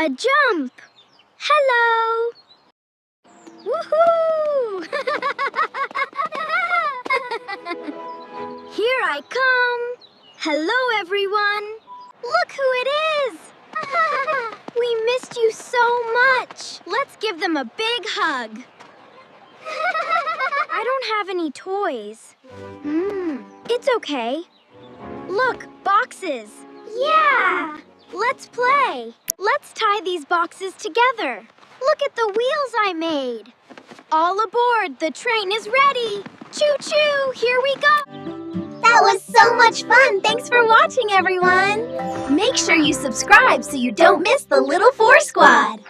A jump! Hello! Woohoo! Here I come! Hello, everyone! Look who it is! We missed you so much! Let's give them a big hug! I don't have any toys. It's okay. Look, boxes! Yeah! Let's play! Let's tie these boxes together. Look at the wheels I made. All aboard, the train is ready. Choo-choo, here we go. That was so much fun. Thanks for watching, everyone. Make sure you subscribe so you don't miss the Little Four Squad.